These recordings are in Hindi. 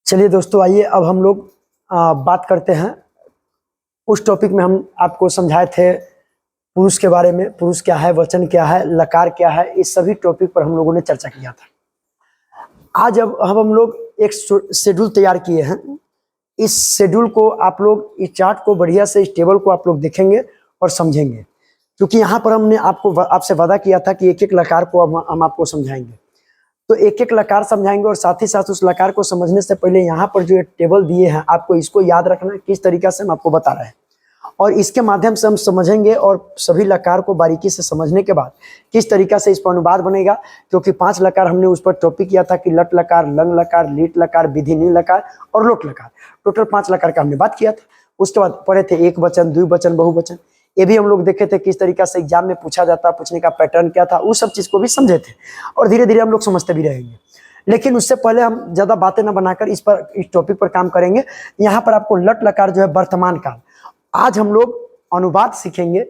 चलिए दोस्तों, आइए अब हम लोग बात करते हैं। उस टॉपिक में हम आपको समझाए थे पुरुष के बारे में, पुरुष क्या है, वचन क्या है, लकार क्या है, इस सभी टॉपिक पर हम लोगों ने चर्चा किया था। आज अब हम लोग एक शेड्यूल तैयार किए हैं। इस शेड्यूल को आप लोग, इस चार्ट को बढ़िया से, इस टेबल को आप लोग देखेंगे और समझेंगे, क्योंकि यहाँ पर हमने आपसे वादा किया था कि एक एक लकार को हम आपको समझाएंगे। तो एक एक लकार समझाएंगे और साथ ही साथ उस लकार को समझने से पहले यहाँ पर जो टेबल दिए हैं, आपको इसको याद रखना है। किस तरीका से हम आपको बता रहे हैं और इसके माध्यम से हम समझेंगे, और सभी लकार को बारीकी से समझने के बाद किस तरीका से इस पर अनुवाद बनेगा। क्योंकि 5 लकार हमने उस पर टॉपिक किया था कि लट लकार, लंग लकार, लीट लकार, विधिनी लकार और लोट लकार। टोटल 5 लकार का हमने बात किया था। उसके बाद पढ़े थे एक वचन, द्विवचन, बहुवचन। ये भी हम लोग देखे थे किस तरीका से एग्जाम में पूछा जाता, पूछने का पैटर्न क्या था, उस सब चीज को भी समझे थे और धीरे धीरे हम लोग समझते भी रहेंगे। लेकिन उससे पहले हम ज्यादा बातें न बनाकर इस टॉपिक पर काम करेंगे। यहाँ पर आपको लट लकार जो है वर्तमान काल, आज हम लोग अनुवाद सीखेंगे।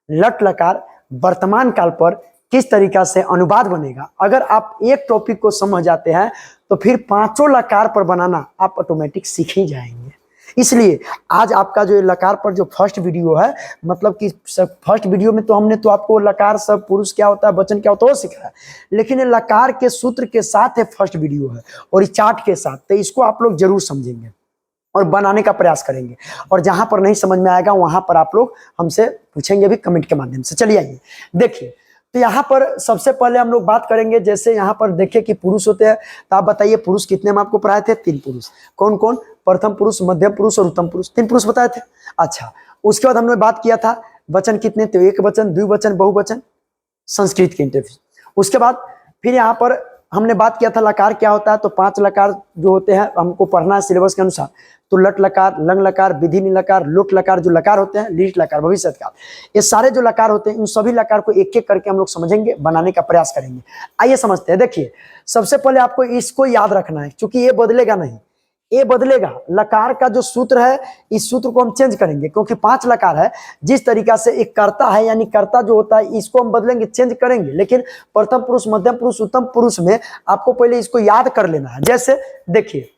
लट लकार वर्तमान काल पर किस तरीका से अनुवाद बनेगा। अगर आप एक टॉपिक को समझ जाते हैं तो फिर 5 लकार पर बनाना आप ऑटोमेटिक सीख ही जाएंगे। इसलिए आज आपका जो लकार पर जो फर्स्ट वीडियो है, मतलब कि फर्स्ट वीडियो में तो हमने तो आपको लकार सब, पुरुष क्या होता है, वचन क्या होता है वो सिखाया, लेकिन ये लकार के सूत्र के साथ है फर्स्ट वीडियो है और इस चार्ट के साथ। तो इसको आप लोग जरूर समझेंगे और बनाने का प्रयास करेंगे। और जहां पर नहीं समझ में आएगा वहां पर आप लोग हमसे पूछेंगे भी कमेंट के माध्यम से। चलिए आइए देखिए। तो यहाँ पर सबसे पहले हम लोग बात करेंगे, जैसे यहाँ पर देखिए कि पुरुष होते हैं। तो आप बताइए पुरुष कितने हम आपको पढ़ाए थे? 3 पुरुष। कौन कौन? प्रथम पुरुष, मध्यम पुरुष और उत्तम पुरुष। 3 पुरुष बताए थे। अच्छा, उसके बाद हमने बात किया था वचन कितने? तो एक वचन, द्विवचन, बहुवचन, संस्कृत के इंटरव्यू। उसके बाद फिर यहाँ पर हमने बात किया था लकार क्या होता है। तो 5 लकार जो होते हैं हमको पढ़ना है सिलेबस के अनुसार। तो लट लकार, लंग लकार, विधिनी लकार, लोट लकार जो लकार होते हैं, लीट लकार, भविष्य काल, ये सारे जो लकार होते हैं, इन सभी लकार को एक एक करके हम लोग समझेंगे, बनाने का प्रयास करेंगे। आइए समझते हैं। देखिए, सबसे पहले आपको इसको याद रखना है, क्योंकि ये बदलेगा नहीं, ये बदलेगा। लकार का जो सूत्र है, इस सूत्र को हम चेंज करेंगे, क्योंकि 5 लकार है। जिस तरीका से एक कर्ता है, यानी कर्ता जो होता है, इसको हम बदलेंगे, चेंज करेंगे। लेकिन प्रथम पुरुष, मध्यम पुरुष, उत्तम पुरुष में आपको पहले इसको याद कर लेना है। जैसे देखिए,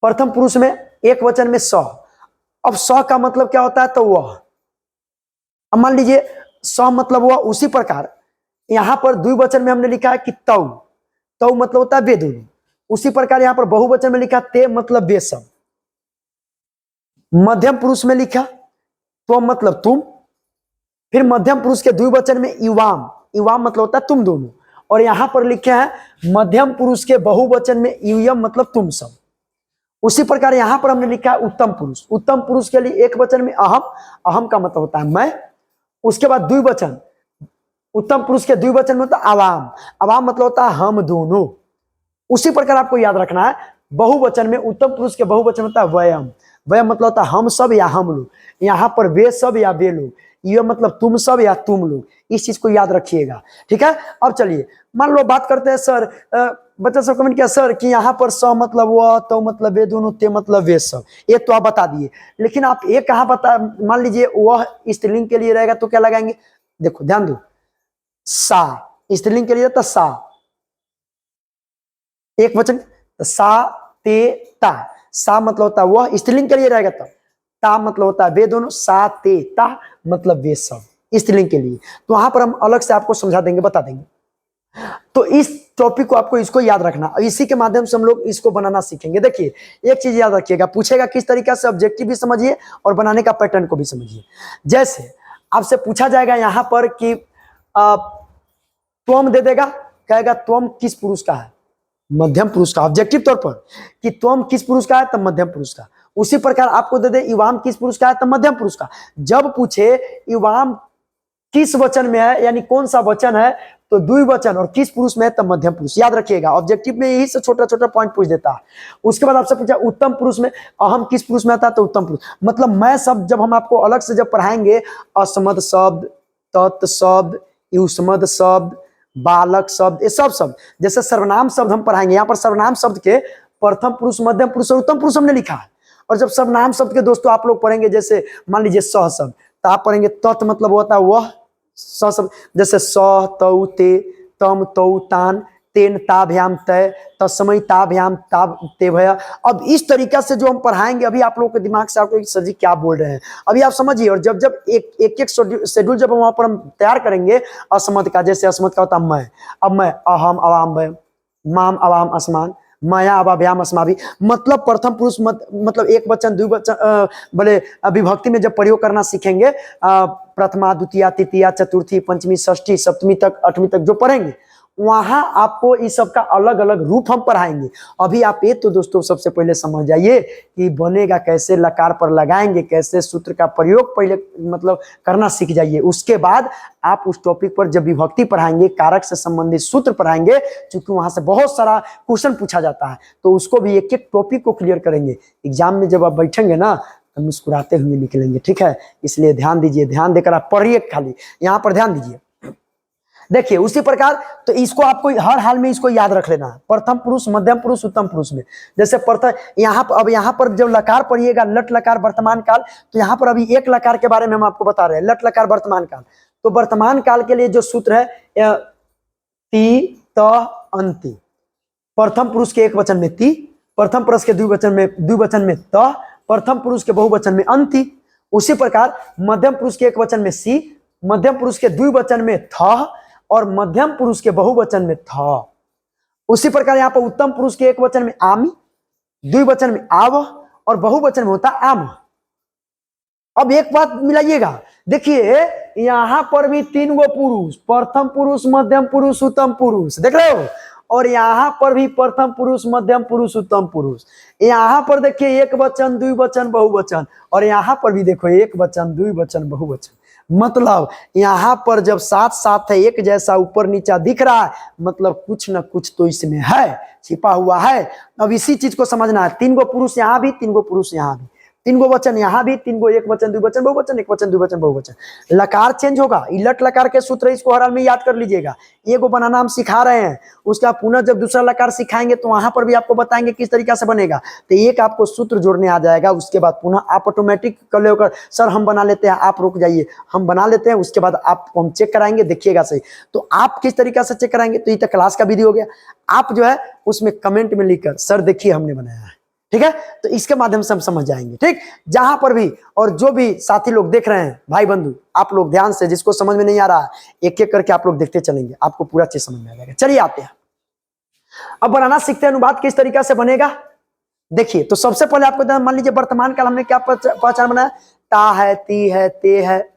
प्रथम पुरुष में एक वचन में स। अब स का मतलब क्या होता है? तो वह। अब मान लीजिए स मतलब वह। उसी प्रकार यहां पर द्विवचन में हमने लिखा है कि तौ। तौ मतलब होता है वे दोनों। उसी प्रकार यहां पर बहुवचन में लिखा ते मतलब वे सब। मध्यम पुरुष में लिखा तो मतलब तुम। फिर मध्यम पुरुष के द्विवचन में युवाम। युवाम मतलब होता है तुम दोनों। और यहां पर लिखे हैं मध्यम पुरुष के बहुवचन में युयम मतलब तुम सब। उसी प्रकार यहां पर हमने लिखा है उत्तम पुरुष। उत्तम पुरुष के लिए एक वचन में अहम। अहम का मतलब होता है मैं। उसके बाद द्विवचन, उत्तम पुरुष के द्विवचन में होता है अवाम। अवाम मतलब होता है हम दोनों। उसी प्रकार आपको याद रखना है, बहुवचन में, उत्तम पुरुष के बहुवचन होता है वयम। वयम मतलब होता है हम सब या हम लोग। यहाँ पर वे सब या वे लोग। ये मतलब तुम सब या तुम लोग। इस चीज को याद रखिएगा, ठीक है। अब चलिए, मान लो बात करते हैं सर, बच्चा सब कमेंट किया सर कि यहाँ पर स मतलब वह, तो मतलब वे दोनों, ते मतलब वे सब। ये तो आप बता दिए, लेकिन आप ये कहाँ बता, मान लीजिए वह स्त्रीलिंग के लिए रहेगा तो क्या लगाएंगे? देखो ध्यान दो, सा स्त्रीलिंग के लिए तो सा, एक वचन सा ते ता। सा मतलब होता है वह, स्त्रीलिंग के लिए रहेगा तब। ता मतलब होता है वे दोनों। सा ते ता मतलब वे सब, स्त्रीलिंग के लिए। तो वहां पर हम अलग से आपको समझा देंगे, बता देंगे। तो इस टॉपिक को आपको इसको याद रखना, इसी के माध्यम से हम लोग इसको बनाना सीखेंगे। देखिए, एक चीज याद रखिएगा, पूछेगा किस तरीका से, ऑब्जेक्टिव भी समझिए और बनाने का पैटर्न को भी समझिए। जैसे आपसे पूछा जाएगा यहां पर कि त्वम दे देगा, कहेगा त्वम किस पुरुष का है? मध्यम पुरुष का। ऑब्जेक्टिव तौर पर कि त्वम किस पुरुष का है? तब मध्यम पुरुष का। उसी प्रकार आपको दे दे युवाम किस पुरुष का है? तब मध्यम पुरुष का। जब पूछे युवाम किस वचन में है, यानी कौन सा वचन है, तो द्विवचन, और किस पुरुष में है तब मध्यम पुरुष। याद रखिएगा, ऑब्जेक्टिव में यही से छोटा छोटा पॉइंट पूछ देता है। उसके बाद आपसे पूछा उत्तम पुरुष में अहम किस पुरुष में आता है? तो उत्तम पुरुष। मतलब मैं सब जब हम आपको अलग से जब पढ़ाएंगे, असमद शब्द, तत् शब्द, युष्मद शब्द, बालक शब्द, ये सब शब्द, जैसे सर्वनाम शब्द हम पढ़ाएंगे। यहाँ पर सर्वनाम शब्द के प्रथम पुरुष, मध्यम पुरुष और उत्तम पुरुष हमने लिखा है। और जब सर्वनाम शब्द के दोस्तों आप लोग पढ़ेंगे, जैसे मान लीजिए सह शब्द, तो आप पढ़ेंगे तत् मतलब होता है वह। स शब्द जैसे स, तौ, ते, तम, तौ, तान, तेन ताभ्याम तय तस्मै ताभ्याम ताभ ते भय। अब इस तरीका से जो हम पढ़ाएंगे, अभी आप लोगों के दिमाग से आपको सर जी क्या बोल रहे हैं, अभी आप समझिए। और जब जब एक शेड्यूल जब वहां पर हम तैयार करेंगे असमत का, जैसे असमत का होता मैं, अब मैं अहम अवाम भय, माम अवाम असमान, माया अवाभ्याम अस्माभि, मतलब प्रथम पुरुष मतलब एक वचन द्विवचन बोले विभक्ति में जब प्रयोग करना सीखेंगे, प्रथमा द्वितीय तृतीया चतुर्थी पंचमी षष्ठी सप्तमी तक आठवीं तक जो पढ़ेंगे, वहां आपको इस सब का अलग अलग रूप हम पढ़ाएंगे। अभी आप ये तो दोस्तों सबसे पहले समझ जाइए कि बनेगा कैसे, लकार पर लगाएंगे कैसे, सूत्र का प्रयोग पहले मतलब करना सीख जाइए। उसके बाद आप उस टॉपिक पर जब विभक्ति पढ़ाएंगे, कारक से संबंधित सूत्र पढ़ाएंगे, क्योंकि वहां से बहुत सारा क्वेश्चन पूछा जाता है, तो उसको भी एक एक टॉपिक को क्लियर करेंगे। एग्जाम में जब आप बैठेंगे ना तो मुस्कुराते हुए निकलेंगे, ठीक है। इसलिए ध्यान दीजिए, ध्यान देकर आप पढ़िए, खाली यहाँ पर ध्यान दीजिए। देखिए उसी प्रकार तो इसको आपको हर हाल में इसको याद रख लेना है, प्रथम पुरुष मध्यम पुरुष उत्तम पुरुष में। जैसे प्रथम यहाँ पर, अब यहाँ पर जब लकार पढ़िएगा लट लकार वर्तमान काल, तो यहाँ पर अभी एक लकार के बारे में हम आपको बता रहे हैं, लट लकार वर्तमान काल। तो वर्तमान काल के लिए जो सूत्र है ती त अंति, प्रथम पुरुष के एक वचन में ती, प्रथम पुरुष के द्विवचन में त, प्रथम पुरुष के बहुवचन में अंति। उसी प्रकार मध्यम पुरुष के एक वचन में सी, मध्यम पुरुष के द्विवचन में थ, और मध्यम पुरुष के बहुवचन में था। उसी प्रकार यहाँ पर उत्तम पुरुष के एक वचन में आमी, द्विवचन में आव, और बहुवचन में होता आम। अब एक बात मिलाइएगा, देखिए यहां पर भी तीन गो पुरुष, प्रथम पुरुष मध्यम पुरुष उत्तम पुरुष, देख रहे हो, और यहां पर भी प्रथम पुरुष मध्यम पुरुष उत्तम पुरुष। यहां पर देखिए एक वचन द्विवचन बहुवचन, और यहां पर भी देखो एक वचन द्विवचन बहुवचन। मतलब यहां पर जब साथ साथ है, एक जैसा ऊपर नीचा दिख रहा है, मतलब कुछ ना कुछ तो इसमें है, छिपा हुआ है। अब इसी चीज को समझना है, तीन गो पुरुष यहां भी, तीन गो पुरुष यहां भी, तीन गो वचन यहाँ भी, तीन गो एक वचन द्विवचन बहुवचन, एक वचन द्विवचन बहुवचन। लकार चेंज होगा, लट लकार के सूत्र इसको हर हाल में याद कर लीजिएगा। एगो बनाना हम सिखा रहे हैं, उसका पुनः जब दूसरा लकार सिखाएंगे तो वहां पर भी आपको बताएंगे किस तरीका से बनेगा। तो एक आपको सूत्र जोड़ने आ जाएगा, उसके बाद पुनः आप ऑटोमेटिक कर लेकर सर हम बना लेते हैं, आप रुक जाइए, हम बना लेते हैं, उसके बाद आप हम चेक कराएंगे, देखिएगा सही। तो आप किस तरीका से चेक कराएंगे, तो ये तो क्लास का वीडियो हो गया, आप जो है उसमें कमेंट में लिखकर सर देखिए हमने बनाया है, ठीक है। तो इसके माध्यम से हम समझ जाएंगे, ठीक। जहां पर भी और जो भी साथी लोग देख रहे हैं, भाई बंधु, आप लोग ध्यान से, जिसको समझ में नहीं आ रहा है एक एक करके आप लोग देखते चलेंगे, आपको पूरा चीज समझ में आ जाएगा। चलिए आते हैं, अब बनाना सीखते हैं। अनुवाद किस तरीका से बनेगा, देखिए। तो सबसे पहले आपको मान लीजिए वर्तमान काल हमने क्या पहचान बनाया, ता है, ती है, ते है,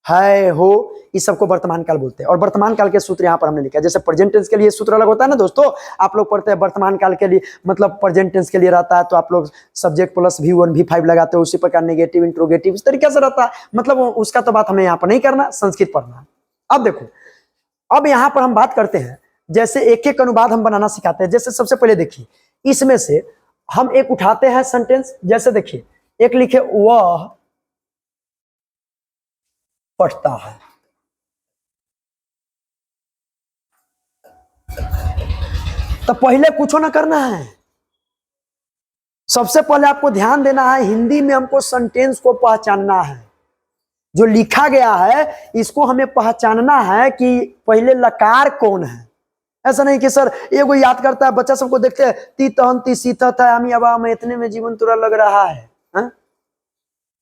हो, इस सबको वर्तमान काल बोलते हैं। और वर्तमान काल के सूत्र यहाँ पर हमने लिखा है। जैसे प्रेजेंट टेंस के लिए सूत्र अलग होता है ना दोस्तों, आप लोग पढ़ते हैं वर्तमान काल के लिए, मतलब प्रेजेंट टेंस के लिए रहता है तो आप लोग सब्जेक्ट प्लस V1 V5 लगाते हो, उसी प्रकार नेगेटिव इंट्रोगेटिव इस तरीके से रहता है। मतलब उसका तो बात हमें यहाँ पर नहीं करना, संस्कृत पढ़ना। अब देखो, अब यहाँ पर हम बात करते हैं, जैसे एक एक अनुवाद हम बनाना सिखाते हैं। जैसे सबसे पहले देखिए, इसमें से हम एक उठाते हैं सेंटेंस। जैसे देखिए, एक लिखे वह पढ़ता है, तो पहले कुछ ना करना है, सबसे पहले आपको ध्यान देना है, हिंदी में हमको सेंटेंस को पहचानना है। जो लिखा गया है इसको हमें पहचानना है कि पहले लकार कौन है। ऐसा नहीं कि सर एगो याद करता है, बच्चा सबको देखते हैं ती तहन ती सीता था अमी अबा में इतने में जीवन तुरा लग रहा है, हा?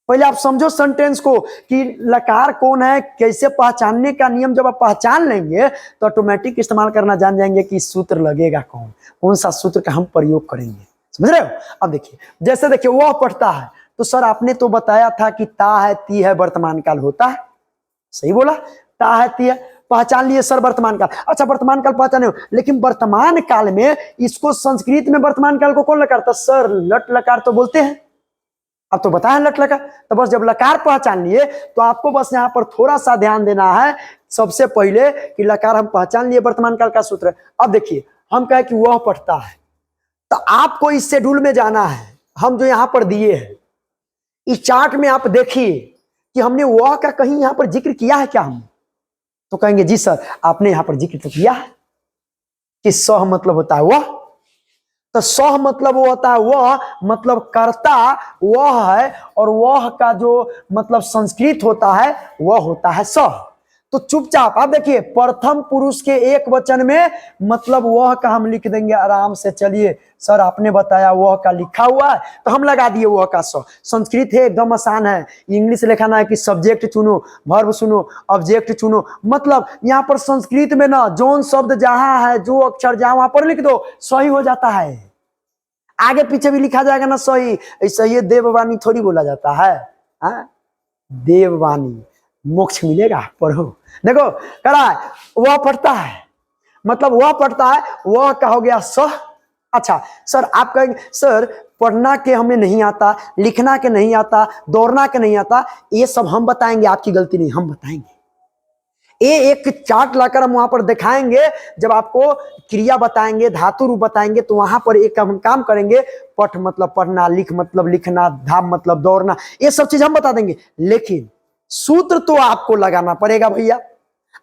पहले आप समझो सेंटेंस को कि लकार कौन है, कैसे पहचानने का नियम जब आप पहचान लेंगे तो ऑटोमेटिक इस्तेमाल करना जान जाएंगे कि सूत्र लगेगा कौन सा सूत्र का हम प्रयोग करेंगे। समझ रहे हो। अब देखिए, जैसे देखिए वह पढ़ता है, तो सर आपने तो बताया था कि ता है ती है वर्तमान काल होता है, सही बोला, ता है ती है, पहचान लिए सर वर्तमान काल। अच्छा वर्तमान काल पहचाने हो, लेकिन वर्तमान काल में इसको संस्कृत में वर्तमान काल को कौन लकार था, सर लट लकार तो बोलते हैं। अब तो बताया लट लकार, तो बस जब लकार पहचान लिए तो आपको बस यहाँ पर थोड़ा सा ध्यान देना है सबसे पहले कि लकार हम पहचान लिए वर्तमान काल का सूत्र। अब देखिए, हम कहे कि वह पढ़ता है, तो आपको इस शेड्यूल में जाना है, हम जो यहाँ पर दिए हैं इस चार्ट में आप देखिए कि हमने वह का कहीं यहाँ पर जिक्र किया है क्या हम, तो कहेंगे जी सर आपने यहाँ पर जिक्र तो किया है कि सह मतलब होता है वह, तो सह मतलब वो होता है वह, मतलब कर्ता वह है, और वह का जो मतलब संस्कृत होता है वह होता है सह। तो चुपचाप आप देखिए प्रथम पुरुष के एक वचन में मतलब वह का हम लिख देंगे आराम से। चलिए सर आपने बताया वह का लिखा हुआ है तो हम लगा दिए वह का स। संस्कृत है एकदम आसान है। इंग्लिश लिखाना है कि सब्जेक्ट चुनो, वर्ब चुनो, ऑब्जेक्ट चुनो। मतलब यहाँ पर संस्कृत में ना जोन शब्द जहां है, जो अक्षर जहां वहां पर लिख दो, सही हो जाता है। आगे पीछे भी लिखा जाएगा ना सही। ऐसा ये देववाणी थोड़ी बोला जाता है, हाँ? देववाणी मोक्ष मिलेगा, पढ़ो। देखो कह रहा है वह पढ़ता है, मतलब वह पढ़ता है, वह का हो गया स। अच्छा सर आप कहेंगे सर पढ़ना के हमें नहीं आता, लिखना के नहीं आता, दौड़ना के नहीं आता, ये सब हम बताएंगे, आपकी गलती नहीं, हम बताएंगे। ये एक चार्ट लाकर हम वहां पर दिखाएंगे। जब आपको क्रिया बताएंगे, धातु रूप बताएंगे, तो वहां पर एक हम काम करेंगे। पठ मतलब पढ़ना, लिख मतलब लिखना, धाम मतलब दौड़ना, ये सब चीज हम बता देंगे। लेकिन सूत्र तो आपको लगाना पड़ेगा भैया।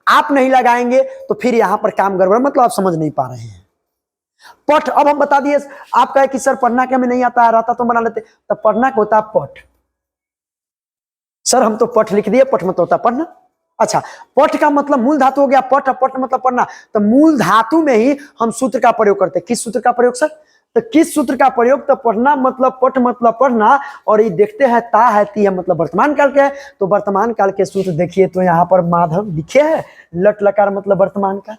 आप नहीं लगाएंगे तो फिर यहां पर काम गड़बड़, मतलब आप समझ नहीं पा रहे हैं। पठ अब हम बता दिए। आप कहे कि सर पढ़ना के हमें नहीं आता, रहता तो बना लेते। तो पढ़ना को होता है पठ। सर हम तो पठ लिख दिए, पठ मतलब होता पढ़ना। अच्छा पठ का मतलब मूल धातु हो गया पठ, पठ मतलब पढ़ना। तो मूल धातु में ही हम सूत्र का प्रयोग करते हैं। किस सूत्र का प्रयोग सर? तो किस सूत्र का प्रयोग? तो पढ़ना मतलब पठ मतलब पढ़ना। और ये देखते हैं ता है ती है मतलब वर्तमान काल के है। तो वर्तमान काल के सूत्र देखिए तो यहाँ पर माधव लिखे हैं। लट लकार मतलब वर्तमान काल।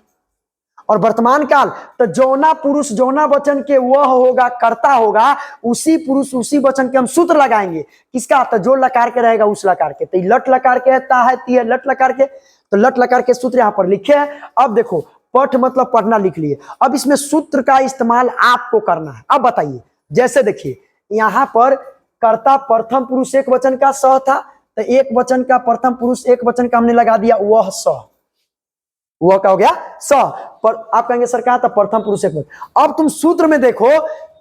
और वर्तमान काल तो जौना पुरुष जौना वचन के वह होगा, कर्ता होगा, उसी पुरुष उसी वचन के हम सूत्र लगाएंगे। किसका? तो जो लकार के रहेगा उस लकार के। तो लट लकार के ता है ती है लट लकार के। तो लट लकार के सूत्र यहाँ पर लिखे हैं। अब देखो पठ मतलब पढ़ना लिख लिए। अब इसमें सूत्र का इस्तेमाल आपको करना है। अब बताइए, जैसे देखिए यहाँ पर कर्ता प्रथम पुरुष एक वचन का स था, तो एक वचन का प्रथम पुरुष एक वचन का हमने लगा दिया वह स। वह क्या हो गया? स। पर आप कहेंगे सर क्या था? प्रथम पुरुष एक वचन। अब तुम सूत्र में देखो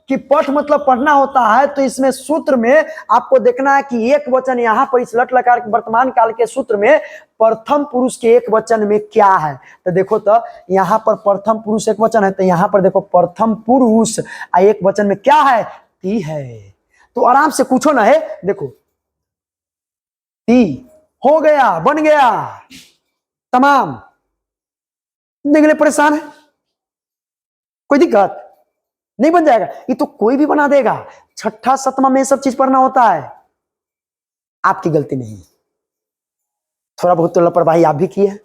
कि पठ मतलब पढ़ना होता है, तो इसमें सूत्र में आपको देखना है कि एक वचन यहां पर इस लट लकार के वर्तमान काल के सूत्र में प्रथम पुरुष के एक वचन में क्या है। तो देखो तो यहां पर प्रथम पुरुष एक वचन है, तो यहां पर देखो प्रथम पुरुष एक वचन में क्या है? ती है। तो आराम से पूछो ना है, देखो ती हो गया, बन गया, तमाम। देखने परेशान है, कोई दिक्कत नहीं, बन जाएगा। ये तो कोई भी बना देगा। छठा सतमा में सब चीज पढ़ना होता है, आपकी गलती नहीं। थोड़ा बहुत तो लापरवाही आप भी की है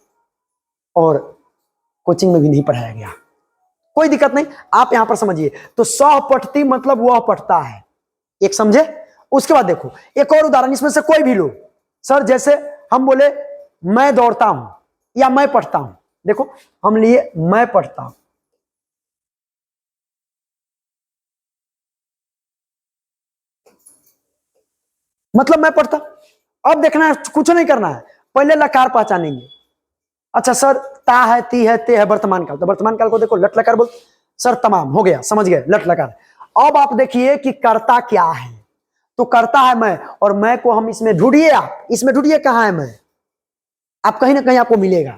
और कोचिंग में भी नहीं पढ़ाया गया, कोई दिक्कत नहीं। आप यहां पर समझिए तो सह पठती मतलब वह पढ़ता है, एक समझे। उसके बाद देखो एक और उदाहरण, इसमें से कोई भी लो। सर जैसे हम बोले मैं दौड़ता हूं या मैं पढ़ता हूं। देखो हम लिए मैं पढ़ता हूं, मतलब मैं पढ़ता। अब देखना है, कुछ नहीं करना है, पहले लकार पहचानेंगे। अच्छा सर ता है ती है ते है वर्तमान काल, तो वर्तमान काल को देखो लट लकार बोल। सर तमाम हो गया, समझ गए, लट लकार। अब आप देखिए कि कर्ता क्या है। तो कर्ता है मैं, और मैं को हम इसमें ढूंढिए, आप इसमें ढूंढिए कहां है मैं, आप कहीं ना कहीं आपको मिलेगा।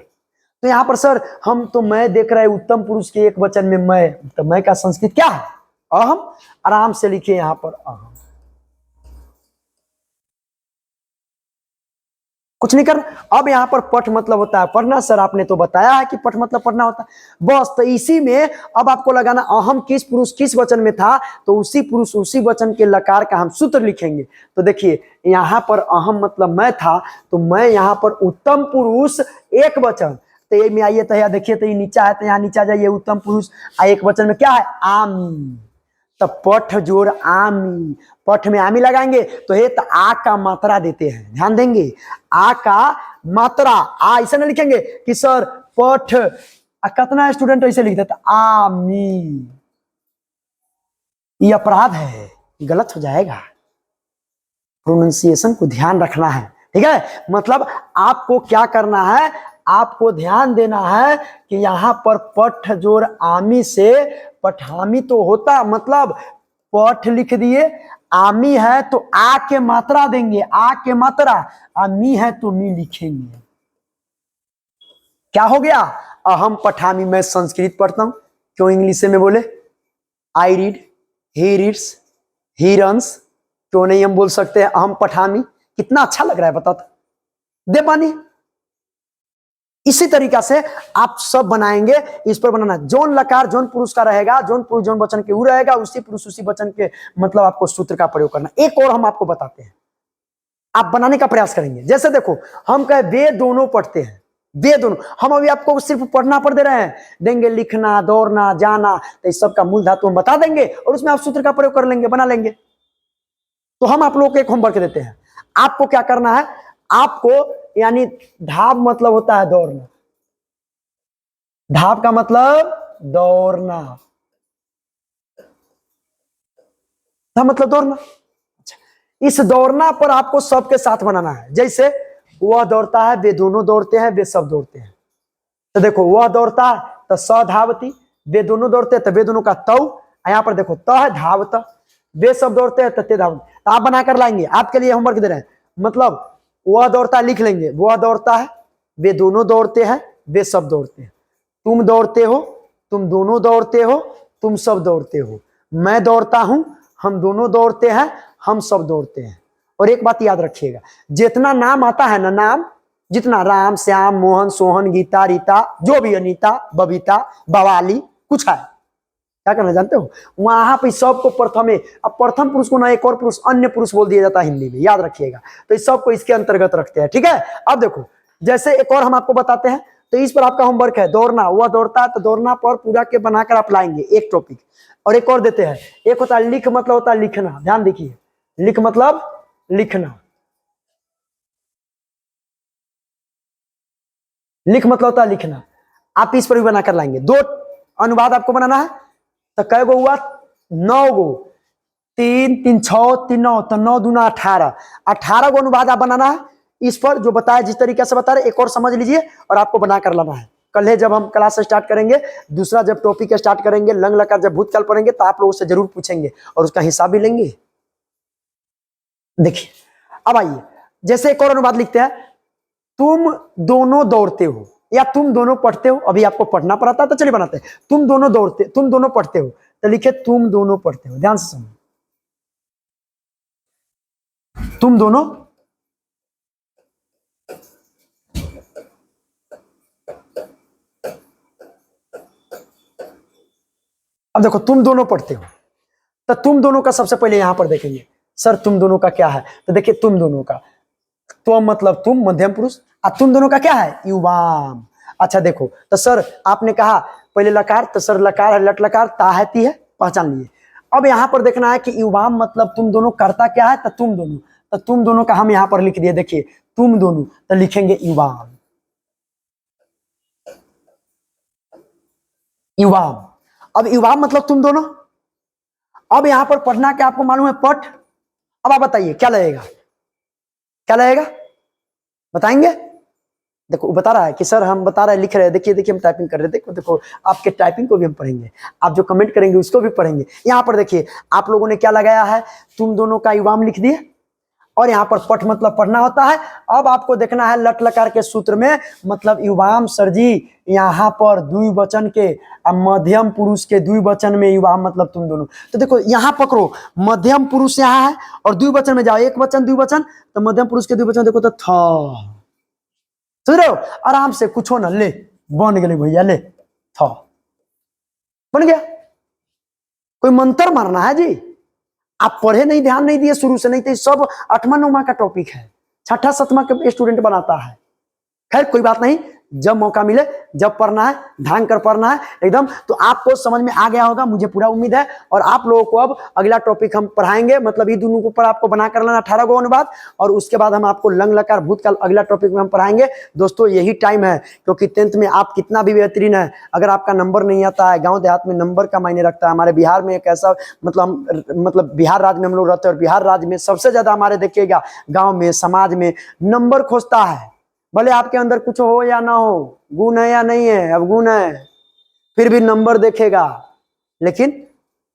तो यहां पर सर हम तो मैं देख रहे हैं उत्तम पुरुष के एक वचन में मैं, तो मैं का संस्कृत क्या है? अहम। आराम से लिखिए यहां पर अहम, कुछ नहीं कर। अब यहां पर पठ मतलब होता है पढ़ना। सर आपने तो बताया है कि पठ मतलब पढ़ना होता है, बस। तो इसी में अब आपको लगाना अहम किस पुरुष किस वचन में था, तो उसी पुरुष उसी वचन के लकार का हम सूत्र लिखेंगे। तो देखिए यहां पर अहम मतलब मैं था, तो मैं यहां पर उत्तम पुरुष एक वचन। तो ये में आइए तो यहाँ देखिए, तो ये नीचा है, तो यहाँ नीचा जाइए, उत्तम पुरुष एक वचन में क्या है? आमी। तो पठ जोड़ आमी, पठ में आमी लगाएंगे तो हे तो आ का मात्रा देते हैं, ध्यान देंगे। आ का मात्रा, आ ऐसे नहीं लिखेंगे कि सर पठ, कितना स्टूडेंट ऐसे लिख देता आमी, ये अपराध है, गलत हो जाएगा। प्रोनाउंसिएशन को ध्यान रखना है, ठीक है। मतलब आपको क्या करना है, आपको ध्यान देना है कि यहां पर पठ जोड़ आमी से पठामी तो होता, मतलब पठ लिख दिए, आमी है तो आ के मात्रा देंगे, आ के मात्रा, आमी है तो मी लिखेंगे। क्या हो गया? अहम पठामी, मैं संस्कृत पढ़ता हूं, क्यों इंग्लिश में बोले? I read, he reads, he runs, क्यों नहीं हम बोल सकते हैं अहम पठामी? कितना अच्छा लग रहा है बताओ तो, दे पानी। इसी तरीका से आप सब बनाएंगे। इस पर बनाना जौन लकार जौन पुरुष का रहेगा, जौन पुरुष जौन वचन के ऊ रहेगा, उसी पुरुष उसी वचन के मतलब आपको सूत्र का प्रयोग करना। एक और हम आपको बताते हैं, आप बनाने का प्रयास करेंगे। जैसे देखो, हम कहे वे दोनों पढ़ते हैं, वे दोनों, हम अभी आपको सिर्फ पढ़ना पर दे रहे हैं, देंगे लिखना, दौड़ना, जाना, तो इस सब का मूल धातु हम बता देंगे और उसमें आप सूत्र का प्रयोग कर लेंगे, बना लेंगे। तो हम आप लोगों को एक होमवर्क देते हैं, आपको क्या करना है, आपको यानी धाव मतलब होता है दौड़ना, धाव का मतलब दौड़ना, धाव मतलब दौड़ना। इस दौड़ना पर आपको सबके साथ बनाना है। जैसे वह दौड़ता है, वे दोनों दौड़ते हैं, वे सब दौड़ते हैं। तो देखो वह दौड़ता है तो स धावती, वे दोनों दौड़ते हैं तो वे दोनों का तौ, यहां पर देखो त है धावत, वे सब दौड़ते हैं तो ते धावत। तो आप बनाकर लाएंगे, आपके लिए होमवर्क दे रहे हैं। मतलब वह दौड़ता है लिख लेंगे, वह दौड़ता है, वे दोनों दौड़ते हैं, वे सब दौड़ते हैं। तुम दौड़ते हो, तुम दोनों दौड़ते हो, तुम सब दौड़ते हो। मैं दौड़ता हूं, हम दोनों दौड़ते हैं, हम सब दौड़ते हैं। और एक बात याद रखिएगा, जितना नाम आता है ना, नाम जितना, राम, श्याम, मोहन, सोहन, गीता, रीता, जो भी, अनीता, बबीता, बवाली, कुछ है, क्या करना जानते हो, वहां पे सबको प्रथम, अब प्रथम पुरुष को ना एक और पुरुष अन्य पुरुष बोल दिया जाता है हिंदी में, याद रखिएगा। तो इस सबको इसके अंतर्गत रखते हैं, ठीक है। अब देखो, जैसे एक और हम आपको बताते हैं, तो इस पर आपका होमवर्क है दौड़ना, वह दौड़ता है तो दौड़ना पर पूरा के बनाकर आप लाएंगे एक टॉपिक। और एक और देते हैं, एक होता है लिख, मतलब होता है लिखना, ध्यान देखिए, लिख मतलब लिखना, लिख मतलब होता है लिखना। आप इस पर भी बनाकर लाएंगे। दो अनुवाद आपको बनाना है, तो कै गो हुआ, 9 गो, 3 3 6 3 9, तो 9 दूना 18, 18 गो अनुवाद आप बनाना है। इस पर जो बताया जिस तरीके से बता रहे, एक और समझ लीजिए और आपको बनाकर लाना है। कल है जब हम क्लास स्टार्ट करेंगे, दूसरा जब टॉपिक स्टार्ट करेंगे, लंग लकार जब भूतकाल पढ़ेंगे, तो आप लोगों से जरूर पूछेंगे और उसका हिसाब भी लेंगे। देखिए अब आइए, जैसे एक और अनुवाद लिखते हैं, तुम दोनों दौड़ते हो या तुम दोनों पढ़ते हो। अभी आपको पढ़ना पड़ता है तो चलिए बनाते हैं, तुम दोनों दौड़ते, तुम दोनों पढ़ते हो, तो लिखे तुम दोनों पढ़ते हो। ध्यान से सुनो, तुम दोनों, अब देखो तुम दोनों पढ़ते हो, तो तुम दोनों का सबसे पहले यहां पर देखेंगे, सर तुम दोनों का क्या है, तो देखिए तुम दोनों का, तो मतलब तुम मध्यम पुरुष, और तुम दोनों का क्या है, युवाम। अच्छा देखो, तो सर आपने कहा पहले लकार, तो सर लकार है, लट लकार, ता है ती है, पहचान लिए। अब यहां पर देखना है कि युवाम मतलब तुम दोनों, करता क्या है, तो तुम दोनों, तो तुम दोनों का हम यहां पर लिख दिए, देखिए तुम दोनों, तो लिखेंगे युवाम, युवाम। अब युवाम मतलब तुम दोनों। अब यहां पर पढ़ना क्या आपको मालूम है, पठ। अब आप बताइए क्या लगेगा, क्या लगेगा, बताएंगे। देखो बता रहा है कि सर हम बता रहे हैं, लिख रहे हैं, देखिए देखिए हम टाइपिंग कर रहे हैं, देखो देखो आपके टाइपिंग को भी हम पढ़ेंगे, आप जो कमेंट करेंगे उसको भी पढ़ेंगे। यहाँ पर देखिए आप लोगों ने क्या लगाया है, तुम दोनों का युवाम लिख दिए, और यहाँ पर पठ मतलब पढ़ना होता है। अब आपको देखना है लट लकार के सूत्र में, मतलब युवाम सर जी यहाँ पर द्विवचन के, मध्यम पुरुष के द्विवचन में युवाम मतलब तुम दोनों। तो देखो यहाँ पकड़ो, मध्यम पुरुष यहाँ है और द्विवचन में जाओ, एक वचन द्विवचन, तो मध्यम पुरुष के द्विवचन देखो तो था, समझ रहे हो, आराम से कुछ हो ना, ले बन गए भैया, ले था बन गया। कोई मंत्र मारना है जी, आप पढ़े नहीं, ध्यान नहीं दिए शुरू से, नहीं तो सब 8वां 9वां का टॉपिक है, 6ठा 7वां के स्टूडेंट बनाता है। खैर कोई बात नहीं, जब मौका मिले, जब पढ़ना है ध्यान कर पढ़ना है एकदम, तो आपको समझ में आ गया होगा, मुझे पूरा उम्मीद है। और आप लोगों को अब अगला टॉपिक हम पढ़ाएंगे, मतलब ये दोनों के ऊपर आपको बना कर लेना 18 गो अनुवाद, और उसके बाद हम आपको लंग लकार भूतकाल अगला टॉपिक में हम पढ़ाएंगे। दोस्तों यही टाइम है, क्योंकि 10th में आप कितना भी बेहतरीन है, अगर आपका नंबर नहीं आता है, गाँव देहात में नंबर का मायने रखता है। हमारे बिहार में एक ऐसा मतलब बिहार राज्य में हम लोग रहते हैं, और बिहार राज्य में सबसे ज्यादा हमारे देखिएगा गाँव में, समाज में नंबर खोजता है। भले आपके अंदर कुछ हो या ना हो, गुण है या नहीं है, अब गुण है फिर भी नंबर देखेगा। लेकिन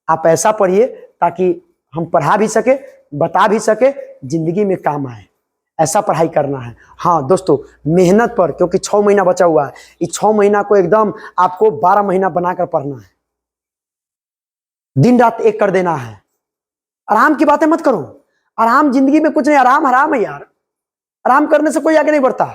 आप ऐसा पढ़िए ताकि हम पढ़ा भी सके, बता भी सके, जिंदगी में काम आए, ऐसा पढ़ाई करना है। हाँ दोस्तों, मेहनत पर, क्योंकि 6 महीना बचा हुआ है, इस 6 महीना को एकदम आपको 12 महीना बनाकर पढ़ना है, दिन रात एक कर देना है। आराम की बातें मत करो, आराम जिंदगी में कुछ नहीं, आराम हराम है यार, आराम करने से कोई आगे नहीं बढ़ता।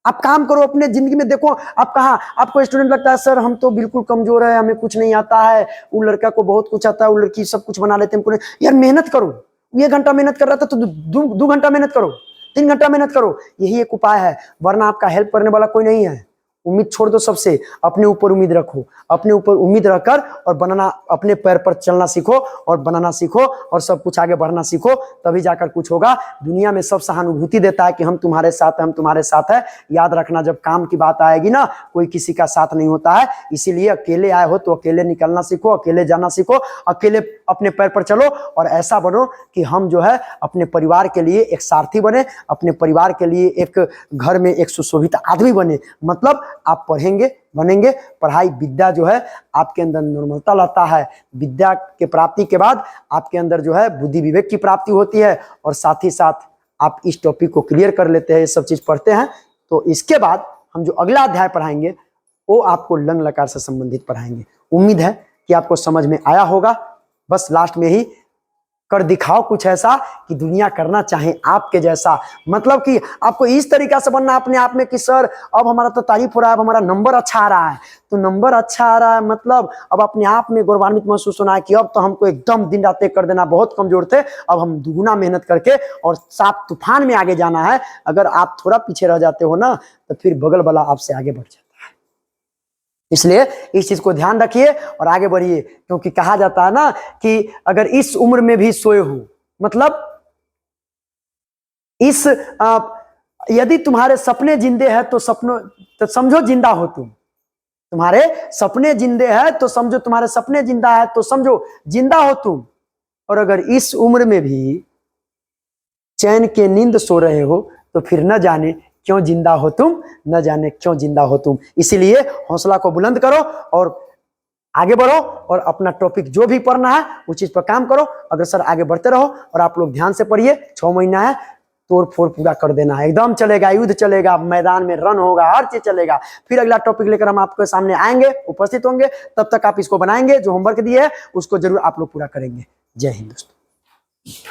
आप काम करो अपने जिंदगी में। देखो आप कहा, आपको स्टूडेंट लगता है सर हम तो बिल्कुल कमजोर है, हमें कुछ नहीं आता है, वो लड़का को बहुत कुछ आता है, वो लड़की सब कुछ बना लेते हैं, हमको नहीं। यार मेहनत करो, 1 घंटा मेहनत कर रहा था तो 2 घंटा मेहनत करो, 3 घंटा मेहनत करो, यही एक उपाय है। वरना आपका हेल्प करने वाला कोई नहीं है। उम्मीद छोड़ दो सबसे, अपने ऊपर उम्मीद रखो, अपने ऊपर उम्मीद रखकर और बनाना, अपने पैर पर चलना सीखो और बनाना सीखो और सब कुछ आगे बढ़ना सीखो, तभी जाकर कुछ होगा। दुनिया में सब सहानुभूति देता है कि हम तुम्हारे साथ हैं, हम तुम्हारे साथ हैं। याद रखना, जब काम की बात आएगी ना, कोई किसी का साथ नहीं होता है। इसीलिए अकेले आए हो तो अकेले निकलना सीखो, अकेले जाना सीखो, अकेले अपने पैर पर चलो और ऐसा बनो कि हम जो है अपने परिवार के लिए एक सारथी बने, अपने परिवार के लिए एक घर में एक सुशोभित आदमी बने। मतलब आप पढ़ेंगे, बनेंगे। पढ़ाई विद्या जो है आपके अंदर निर्मलता लाता है। विद्या के प्राप्ति के बाद आपके अंदर जो है बुद्धि विवेक की प्राप्ति होती है और साथ ही साथ आप इस टॉपिक को क्लियर कर लेते हैं, ये सब चीज पढ़ते हैं। तो इसके बाद हम जो अगला अध्याय पढ़ाएंगे वो आपको लंग लकार से संबंधित पढ़ाएंगे। उम्मीद है कि आपको समझ में आया होगा। बस लास्ट में ही कर दिखाओ कुछ ऐसा कि दुनिया करना चाहे आपके जैसा। मतलब कि आपको इस तरीका से बनना अपने आप में कि सर अब हमारा तो तारीफ हो रहा है, अब हमारा नंबर अच्छा आ रहा है। तो नंबर अच्छा आ रहा है मतलब अब अपने आप में गौरवान्वित महसूस होना है कि अब तो हमको एकदम दिन रात एक कर देना, बहुत कमजोर थे, अब हम दुगुना मेहनत करके और साफ तूफान में आगे जाना है। अगर आप थोड़ा पीछे रह जाते हो ना तो फिर बगल वाला आपसे आगे बढ़ जाता है। इसलिए इस चीज को ध्यान रखिए और आगे बढ़िए, क्योंकि कहा जाता है ना कि अगर इस उम्र में भी सोए हो, मतलब इस यदि तुम्हारे सपने जिंदे हैं तो सपनों तो समझो जिंदा हो तुम। तुम्हारे सपने जिंदे हैं तो समझो, तुम्हारे सपने जिंदा है तो समझो जिंदा हो तुम। और अगर इस उम्र में भी चैन के नींद सो रहे हो तो फिर न जाने क्यों जिंदा हो तुम, न जाने क्यों जिंदा हो तुम। इसीलिए हौसला को बुलंद करो और आगे बढ़ो और अपना टॉपिक जो भी पढ़ना है उस चीज पर काम करो। अगर सर आगे बढ़ते रहो और आप लोग ध्यान से पढ़िए। 6 महीना है, तोड़ फोड़ पूरा कर देना है, एकदम चलेगा, युद्ध चलेगा, मैदान में रन होगा, हर चीज चलेगा। फिर अगला टॉपिक लेकर हम आपके सामने आएंगे, उपस्थित होंगे। तब तक आप इसको बनाएंगे, जो होमवर्क दिए है उसको जरूर आप लोग पूरा करेंगे। जय हिंद दोस्तों।